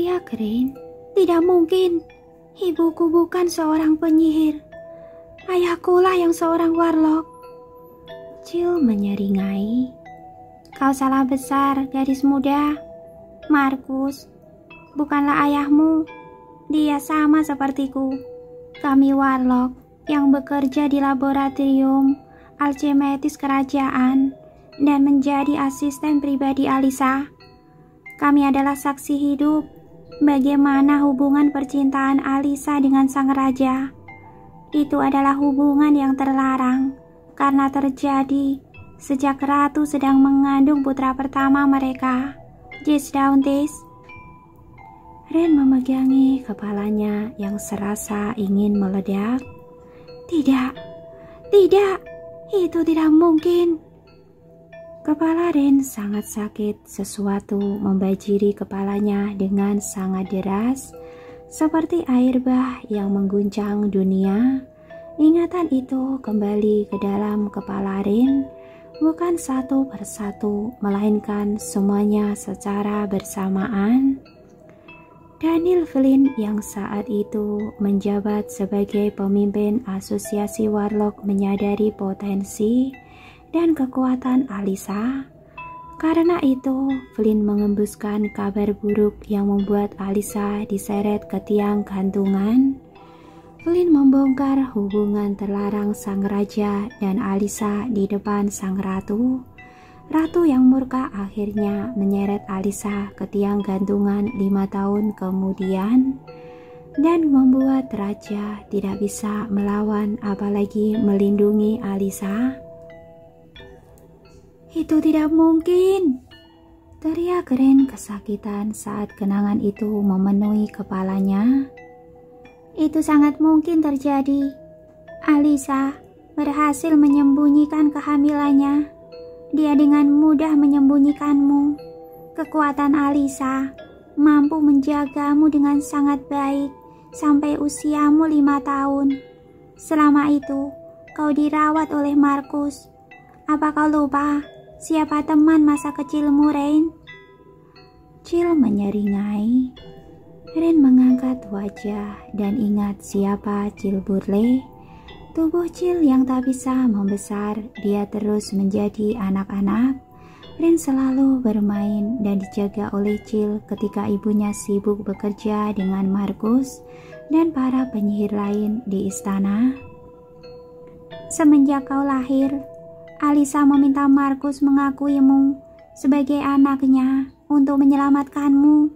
teriak Rin. Tidak mungkin. Ibuku bukan seorang penyihir. Ayahkulah yang seorang warlock. Jill menyeringai. Kau salah besar, gadis muda. Markus bukanlah ayahmu. Dia sama sepertiku. Kami warlock yang bekerja di laboratorium alchematis kerajaan dan menjadi asisten pribadi Alisa. Kami adalah saksi hidup bagaimana hubungan percintaan Alisa dengan sang raja. Itu adalah hubungan yang terlarang karena terjadi sejak ratu sedang mengandung putra pertama mereka, Jesdauntis. Ren memegangi kepalanya yang serasa ingin meledak. Tidak, itu tidak mungkin. Kepala Ren sangat sakit, sesuatu membajiri kepalanya dengan sangat deras, seperti air bah yang mengguncang dunia. Ingatan itu kembali ke dalam kepala Ren, bukan satu persatu, melainkan semuanya secara bersamaan. Daniel Flynn yang saat itu menjabat sebagai pemimpin asosiasi Warlock menyadari potensi dan kekuatan Alisa. Karena itu, Flynn mengembuskan kabar buruk yang membuat Alisa diseret ke tiang gantungan. Flynn membongkar hubungan terlarang sang raja dan Alisa di depan sang ratu. Ratu yang murka akhirnya menyeret Alisa ke tiang gantungan 5 tahun kemudian dan membuat raja tidak bisa melawan apalagi melindungi Alisa. Itu tidak mungkin, teriak Ren kesakitan saat kenangan itu memenuhi kepalanya. Itu sangat mungkin terjadi. Alisa berhasil menyembunyikan kehamilannya. Dia dengan mudah menyembunyikanmu. Kekuatan Alisa mampu menjagamu dengan sangat baik sampai usiamu 5 tahun. Selama itu, kau dirawat oleh Markus. Apa kau lupa siapa teman masa kecilmu, Ren? Jill menyeringai. Ren mengangkat wajah dan ingat siapa Jill Burley. Tubuh Jill yang tak bisa membesar, dia terus menjadi anak-anak. Ren selalu bermain dan dijaga oleh Jill ketika ibunya sibuk bekerja dengan Markus dan para penyihir lain di istana. Semenjak kau lahir, Alisa meminta Markus mengakuimu sebagai anaknya untuk menyelamatkanmu.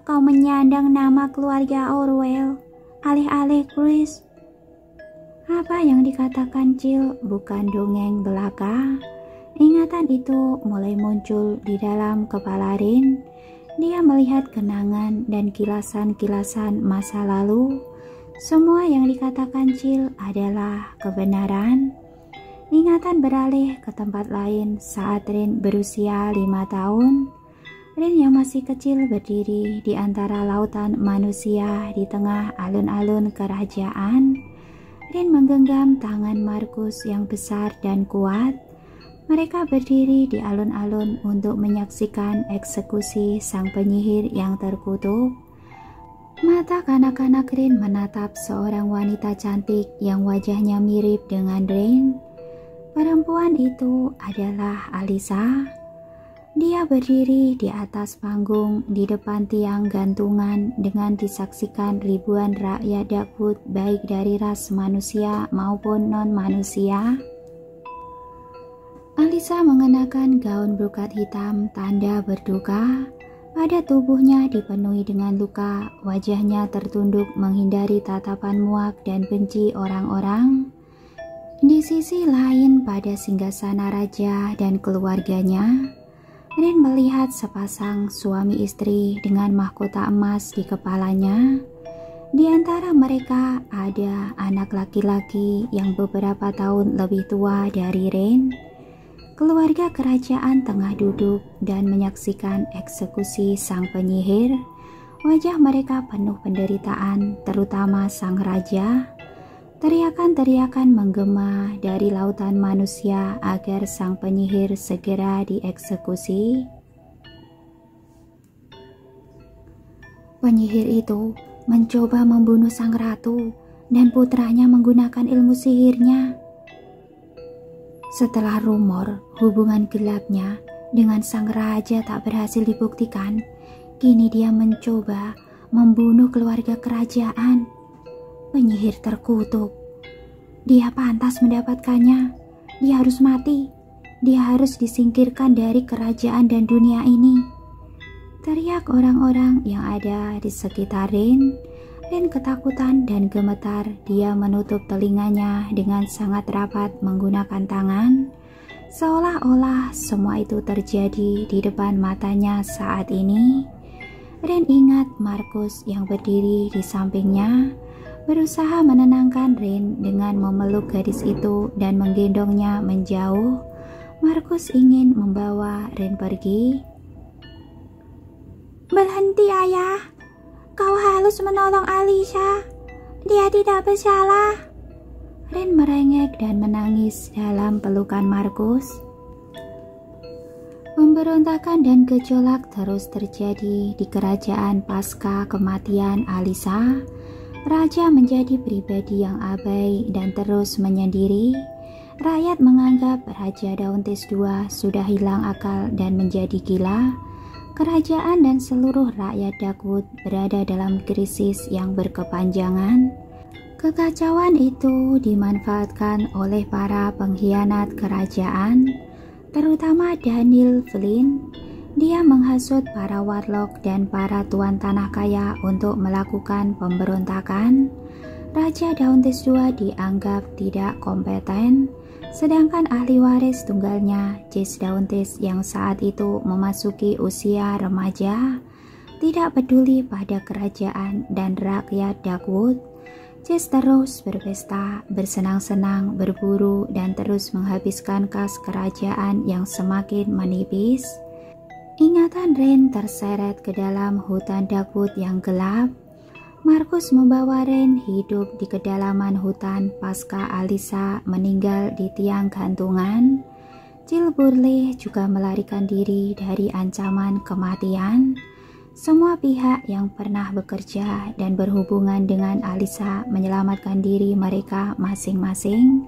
Kau menyandang nama keluarga Orwell, alih-alih Chris. Apa yang dikatakan Jill bukan dongeng belaka. Ingatan itu mulai muncul di dalam kepala Ren. Dia melihat kenangan dan kilasan-kilasan masa lalu. Semua yang dikatakan Jill adalah kebenaran. Ingatan beralih ke tempat lain saat Ren berusia 5 tahun. Ren yang masih kecil berdiri di antara lautan manusia di tengah alun-alun kerajaan. Ren menggenggam tangan Markus yang besar dan kuat. Mereka berdiri di alun-alun untuk menyaksikan eksekusi sang penyihir yang terkutuk. Mata kanak-kanak Ren menatap seorang wanita cantik yang wajahnya mirip dengan Ren. Perempuan itu adalah Alisa. Dia berdiri di atas panggung di depan tiang gantungan dengan disaksikan ribuan rakyat Darkwood baik dari ras manusia maupun non-manusia. Alisa mengenakan gaun brokat hitam tanda berduka. Pada tubuhnya dipenuhi dengan luka, wajahnya tertunduk menghindari tatapan muak dan benci orang-orang. Di sisi lain pada singgasana raja dan keluarganya, Ren melihat sepasang suami istri dengan mahkota emas di kepalanya. Di antara mereka ada anak laki-laki yang beberapa tahun lebih tua dari Ren. Keluarga kerajaan tengah duduk dan menyaksikan eksekusi sang penyihir. Wajah mereka penuh penderitaan, terutama sang raja. Teriakan-teriakan menggema dari lautan manusia agar sang penyihir segera dieksekusi. Penyihir itu mencoba membunuh sang ratu dan putranya menggunakan ilmu sihirnya. Setelah rumor hubungan gelapnya dengan sang raja tak berhasil dibuktikan, kini dia mencoba membunuh keluarga kerajaan. Penyihir terkutuk. Dia pantas mendapatkannya. Dia harus mati. Dia harus disingkirkan dari kerajaan dan dunia ini. Teriak orang-orang yang ada di sekitar Rin. Rin ketakutan dan gemetar. Dia menutup telinganya dengan sangat rapat menggunakan tangan. Seolah-olah semua itu terjadi di depan matanya saat ini. Rin ingat Markus yang berdiri di sampingnya, berusaha menenangkan Rin dengan memeluk gadis itu dan menggendongnya menjauh. Markus ingin membawa Rin pergi. "Berhenti, ayah. Kau harus menolong Alisa. Dia tidak bersalah." Rin merengek dan menangis dalam pelukan Markus. Pemberontakan dan gejolak terus terjadi di kerajaan pasca kematian Alisa. Raja menjadi pribadi yang abai dan terus menyendiri. Rakyat menganggap Raja Dauntis II sudah hilang akal dan menjadi gila. Kerajaan dan seluruh rakyat Dagwood berada dalam krisis yang berkepanjangan. Kekacauan itu dimanfaatkan oleh para pengkhianat kerajaan, terutama Daniel Flynn. Dia menghasut para warlock dan para tuan tanah kaya untuk melakukan pemberontakan. Raja Dauntis II dianggap tidak kompeten, sedangkan ahli waris tunggalnya, Jace Dauntis yang saat itu memasuki usia remaja, tidak peduli pada kerajaan dan rakyat Dagwood. Jace terus berpesta, bersenang-senang, berburu, dan terus menghabiskan kas kerajaan yang semakin menipis. Ingatan Rin terseret ke dalam hutan Dagwood yang gelap. Markus membawa Rin hidup di kedalaman hutan pasca Alisa meninggal di tiang gantungan. Jill Burley juga melarikan diri dari ancaman kematian. Semua pihak yang pernah bekerja dan berhubungan dengan Alisa menyelamatkan diri mereka masing-masing.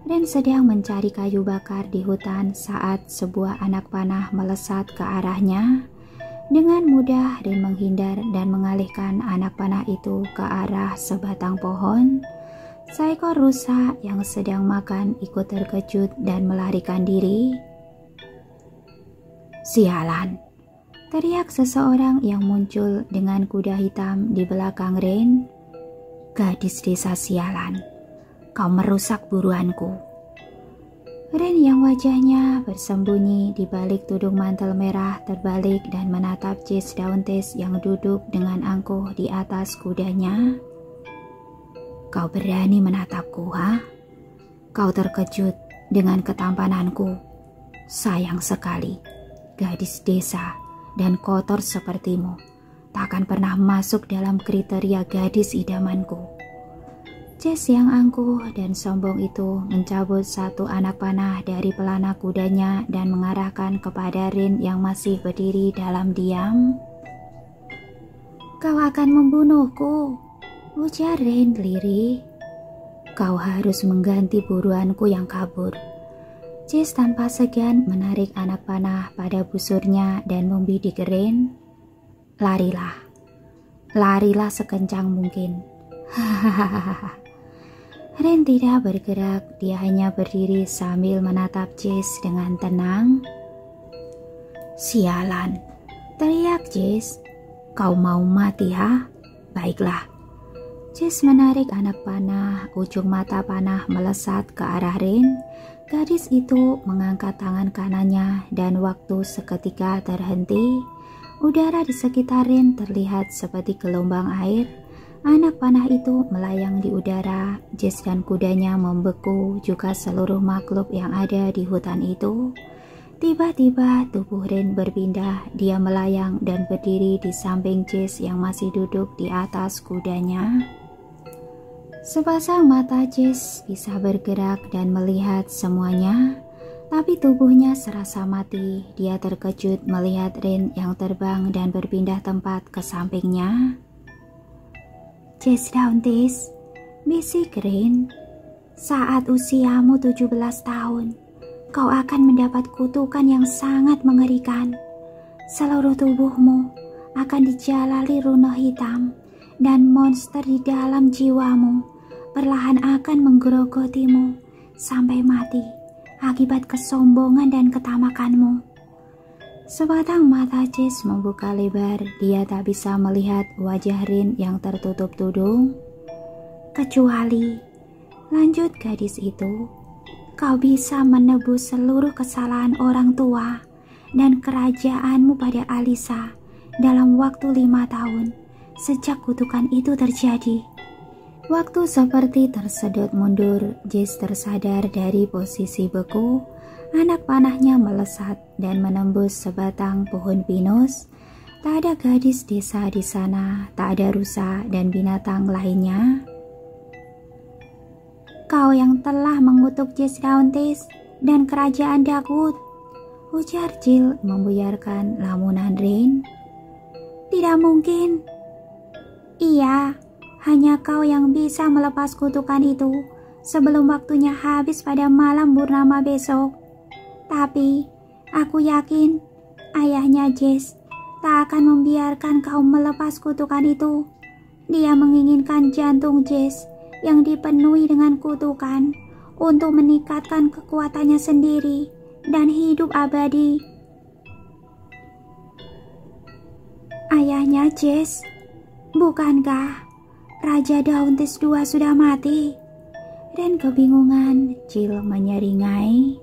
Rin sedang mencari kayu bakar di hutan saat sebuah anak panah melesat ke arahnya. Dengan mudah Rin menghindar dan mengalihkan anak panah itu ke arah sebatang pohon. Seekor rusa yang sedang makan ikut terkejut dan melarikan diri. "Sialan!" teriak seseorang yang muncul dengan kuda hitam di belakang Rin. "Gadis desa sialan, kau merusak buruanku." Rin yang wajahnya bersembunyi di balik tudung mantel merah terbalik dan menatap Jace Dauntis yang duduk dengan angkuh di atas kudanya. "Kau berani menatapku, ha? Kau terkejut dengan ketampananku? Sayang sekali, gadis desa dan kotor sepertimu takkan pernah masuk dalam kriteria gadis idamanku." Jace yang angkuh dan sombong itu mencabut satu anak panah dari pelana kudanya dan mengarahkan kepada Rin yang masih berdiri dalam diam. "Kau akan membunuhku," ujar Rin lirih. "Kau harus mengganti buruanku yang kabur." Jace tanpa segan menarik anak panah pada busurnya dan membidik Rin. "Larilah, larilah sekencang mungkin." Hahaha. Rin tidak bergerak, dia hanya berdiri sambil menatap Jace dengan tenang. "Sialan!" teriak Jace. "Kau mau mati, ha? Baiklah." Jace menarik anak panah, ujung mata panah melesat ke arah Rin. Gadis itu mengangkat tangan kanannya dan waktu seketika terhenti. Udara di sekitar Rin terlihat seperti gelombang air. Anak panah itu melayang di udara. Jace dan kudanya membeku, juga seluruh makhluk yang ada di hutan itu. Tiba-tiba tubuh Rin berpindah. Dia melayang dan berdiri di samping Jace yang masih duduk di atas kudanya. Sepasang mata Jace bisa bergerak dan melihat semuanya. Tapi tubuhnya serasa mati. Dia terkejut melihat Rin yang terbang dan berpindah tempat ke sampingnya. "Jess Dauntis," bisik Rin, "saat usiamu 17 tahun, kau akan mendapat kutukan yang sangat mengerikan. Seluruh tubuhmu akan dijalali runo hitam, dan monster di dalam jiwamu perlahan akan menggerogotimu sampai mati akibat kesombongan dan ketamakanmu." Sebatang mata Jess membuka lebar. Dia tak bisa melihat wajah Rin yang tertutup tudung. "Kecuali," lanjut gadis itu, "kau bisa menebus seluruh kesalahan orang tua dan kerajaanmu pada Alisa dalam waktu 5 tahun sejak kutukan itu terjadi." Waktu seperti tersedot mundur. Jess tersadar dari posisi beku. Anak panahnya melesat dan menembus sebatang pohon pinus. Tak ada gadis desa di sana, tak ada rusa dan binatang lainnya. "Kau yang telah mengutuk Jess Dauntis dan kerajaan Darkwood," ujar Jill membuyarkan lamunan Rin. "Tidak mungkin." "Iya, hanya kau yang bisa melepas kutukan itu sebelum waktunya habis pada malam purnama besok. Tapi aku yakin ayahnya Jess tak akan membiarkan kau melepas kutukan itu. Dia menginginkan jantung Jess yang dipenuhi dengan kutukan untuk meningkatkan kekuatannya sendiri dan hidup abadi." "Ayahnya Jess? Bukankah Raja Dauntis II sudah mati?" Rin kebingungan. Jill menyeringai.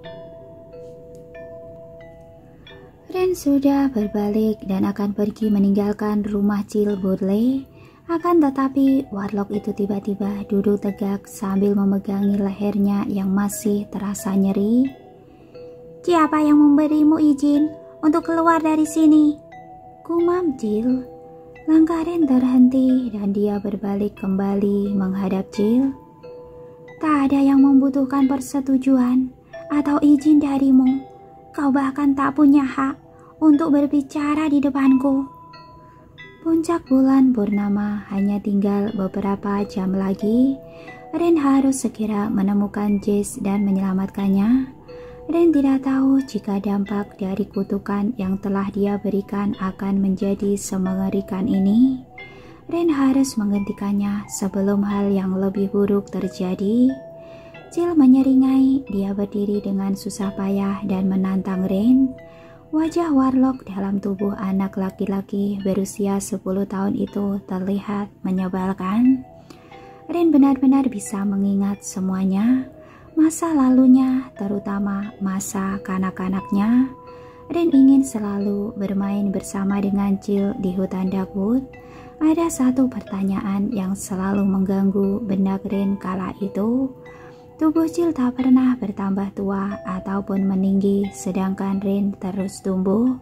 Rin sudah berbalik dan akan pergi meninggalkan rumah Jill Bodley. Akan tetapi warlock itu tiba-tiba duduk tegak sambil memegangi lehernya yang masih terasa nyeri. "Siapa yang memberimu izin untuk keluar dari sini?" gumam Jill. Langkah Rin terhenti dan dia berbalik kembali menghadap Jill. "Tak ada yang membutuhkan persetujuan atau izin darimu. Kau bahkan tak punya hak untuk berbicara di depanku." Puncak bulan purnama hanya tinggal beberapa jam lagi. Rin harus segera menemukan Jess dan menyelamatkannya. Rin tidak tahu jika dampak dari kutukan yang telah dia berikan akan menjadi semengerikan ini. Rin harus menghentikannya sebelum hal yang lebih buruk terjadi. Jill menyeringai. Dia berdiri dengan susah payah dan menantang Rin. Wajah warlock dalam tubuh anak laki-laki berusia 10 tahun itu terlihat menyebalkan. Rin benar-benar bisa mengingat semuanya. Masa lalunya, terutama masa kanak-kanaknya. Rin ingin selalu bermain bersama dengan Jill di hutan Darkwood. Ada satu pertanyaan yang selalu mengganggu benak Rin kala itu. Tubuh Jill tak pernah bertambah tua ataupun meninggi, sedangkan Rin terus tumbuh.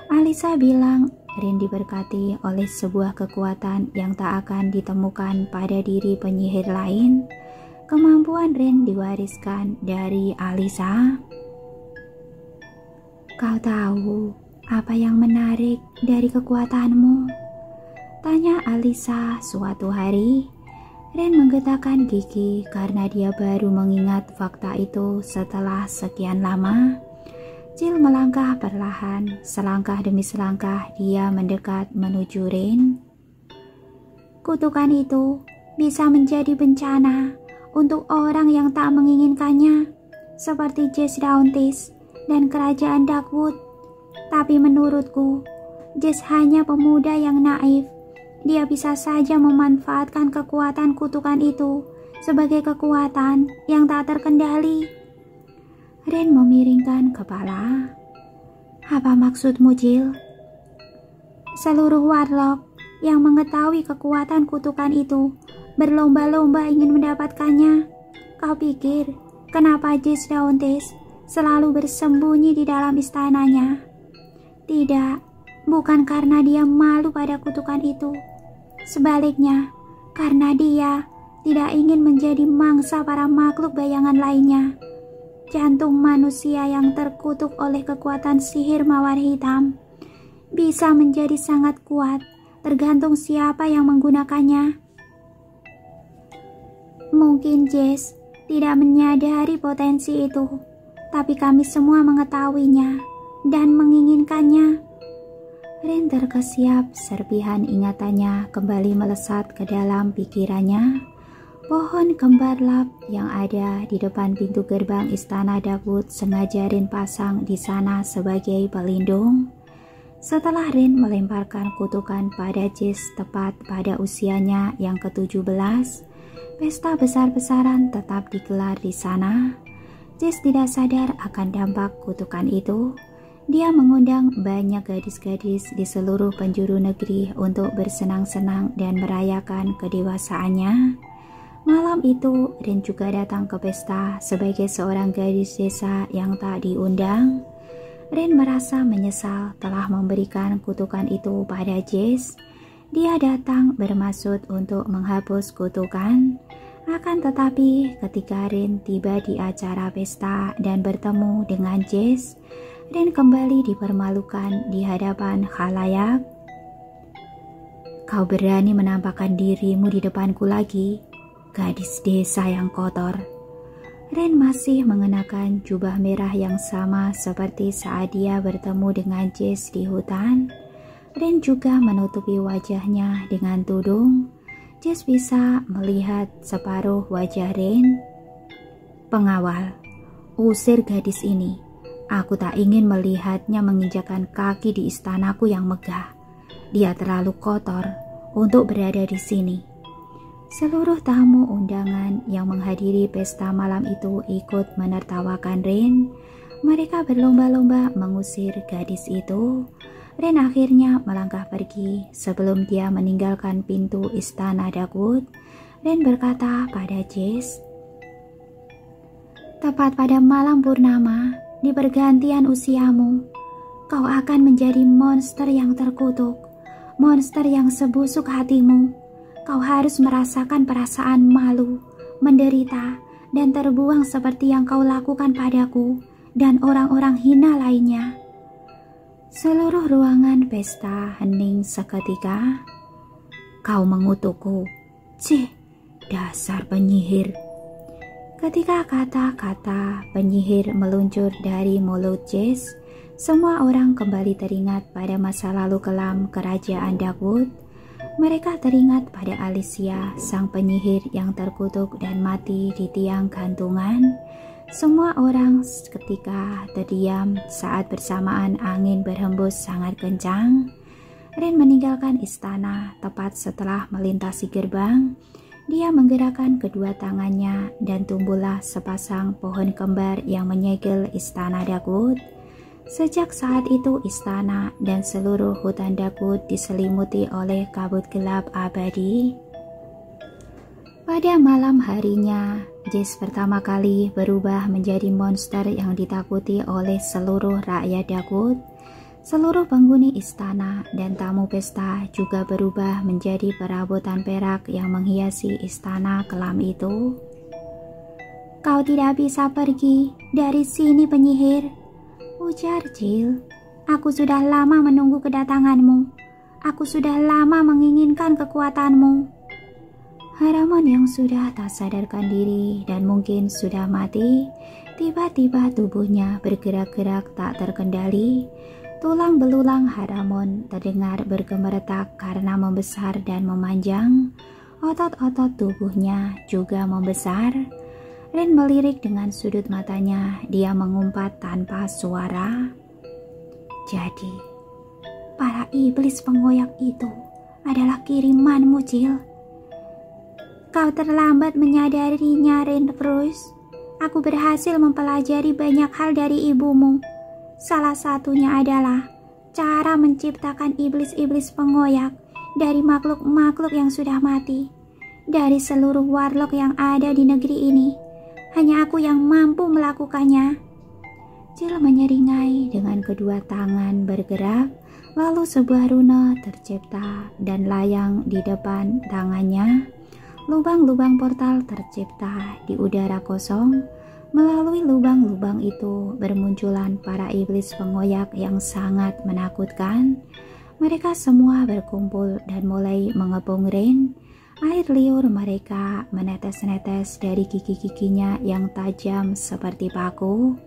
Alisa bilang Rin diberkati oleh sebuah kekuatan yang tak akan ditemukan pada diri penyihir lain. Kemampuan Rin diwariskan dari Alisa. "Kau tahu apa yang menarik dari kekuatanmu?" tanya Alisa suatu hari. Rin menggetakkan gigi karena dia baru mengingat fakta itu setelah sekian lama. Jill melangkah perlahan, selangkah demi selangkah dia mendekat menuju Rin. "Kutukan itu bisa menjadi bencana untuk orang yang tak menginginkannya, seperti Jess Dauntis dan kerajaan Darkwood. Tapi menurutku, Jess hanya pemuda yang naif. Dia bisa saja memanfaatkan kekuatan kutukan itu sebagai kekuatan yang tak terkendali." Rin memiringkan kepala. "Apa maksudmu, Jill?" "Seluruh warlock yang mengetahui kekuatan kutukan itu berlomba-lomba ingin mendapatkannya. Kau pikir kenapa Jess Dauntis selalu bersembunyi di dalam istananya? Tidak, bukan karena dia malu pada kutukan itu. Sebaliknya, karena dia tidak ingin menjadi mangsa para makhluk bayangan lainnya. jantung manusia yang terkutuk oleh kekuatan sihir mawar hitam bisa menjadi sangat kuat, tergantung siapa yang menggunakannya. Mungkin Jess tidak menyadari potensi itu, tapi kami semua mengetahuinya dan menginginkannya. Rin terkesiap, serpihan ingatannya kembali melesat ke dalam pikirannya. Pohon kembar lap yang ada di depan pintu gerbang istana Dagwood sengaja Rin pasang di sana sebagai pelindung. Setelah Rin melemparkan kutukan pada Jess tepat pada usianya yang ke-17, pesta besar-besaran tetap digelar di sana. Jess tidak sadar akan dampak kutukan itu. Dia mengundang banyak gadis-gadis di seluruh penjuru negeri untuk bersenang-senang dan merayakan kedewasaannya. Malam itu, Rin juga datang ke pesta sebagai seorang gadis desa yang tak diundang. Rin merasa menyesal telah memberikan kutukan itu pada Jess. Dia datang bermaksud untuk menghapus kutukan. Akan tetapi, ketika Rin tiba di acara pesta dan bertemu dengan Jess, Rin kembali dipermalukan di hadapan khalayak. "Kau berani menampakkan dirimu di depanku lagi, gadis desa yang kotor." Rin masih mengenakan jubah merah yang sama seperti saat dia bertemu dengan Jess di hutan. Rin juga menutupi wajahnya dengan tudung. Jess bisa melihat separuh wajah Rin. "Pengawal, usir gadis ini. Aku tak ingin melihatnya menginjakan kaki di istanaku yang megah. Dia terlalu kotor untuk berada di sini." Seluruh tamu undangan yang menghadiri pesta malam itu ikut menertawakan Rin. Mereka berlomba-lomba mengusir gadis itu. Rin akhirnya melangkah pergi. Sebelum dia meninggalkan pintu istana Dagwood, Rin berkata pada Jess, "Tepat pada malam purnama, di pergantian usiamu, kau akan menjadi monster yang terkutuk, monster yang sebusuk hatimu. Kau harus merasakan perasaan malu, menderita, dan terbuang seperti yang kau lakukan padaku dan orang-orang hina lainnya." Seluruh ruangan pesta hening seketika. "Kau mengutukku, cih, dasar penyihir." Ketika kata-kata penyihir meluncur dari mulut Jess, semua orang kembali teringat pada masa lalu kelam kerajaan Dagwood. Mereka teringat pada Alicia, sang penyihir yang terkutuk dan mati di tiang gantungan. Semua orang seketika terdiam saat bersamaan angin berhembus sangat kencang. Rin meninggalkan istana tepat setelah melintasi gerbang. Dia menggerakkan kedua tangannya dan tumbuhlah sepasang pohon kembar yang menyegel istana Dagwood. Sejak saat itu istana dan seluruh hutan Dagwood diselimuti oleh kabut gelap abadi. Pada malam harinya, Jess pertama kali berubah menjadi monster yang ditakuti oleh seluruh rakyat Dagwood. Seluruh penghuni istana dan tamu pesta juga berubah menjadi perabotan perak yang menghiasi istana kelam itu. "Kau tidak bisa pergi dari sini, penyihir," ujar Jill. "Aku sudah lama menunggu kedatanganmu. Aku sudah lama menginginkan kekuatanmu." Haramon yang sudah tak sadarkan diri dan mungkin sudah mati, tiba-tiba tubuhnya bergerak-gerak tak terkendali. Tulang belulang Haramon terdengar bergemeretak karena membesar dan memanjang. Otot-otot tubuhnya juga membesar. Rin melirik dengan sudut matanya. Dia mengumpat tanpa suara. "Jadi, para iblis pengoyak itu adalah kirimanmu, Jill." "Kau terlambat menyadarinya, Rin Bruce. Aku berhasil mempelajari banyak hal dari ibumu. Salah satunya adalah cara menciptakan iblis-iblis pengoyak dari makhluk-makhluk yang sudah mati. Dari seluruh warlock yang ada di negeri ini, hanya aku yang mampu melakukannya." Jill menyeringai dengan kedua tangan bergerak, lalu sebuah rune tercipta dan layang di depan tangannya. Lubang-lubang portal tercipta di udara kosong. Melalui lubang-lubang itu bermunculan para iblis pengoyak yang sangat menakutkan. Mereka semua berkumpul dan mulai mengepung Rain. Air liur mereka menetes-netes dari gigi-giginya yang tajam seperti paku.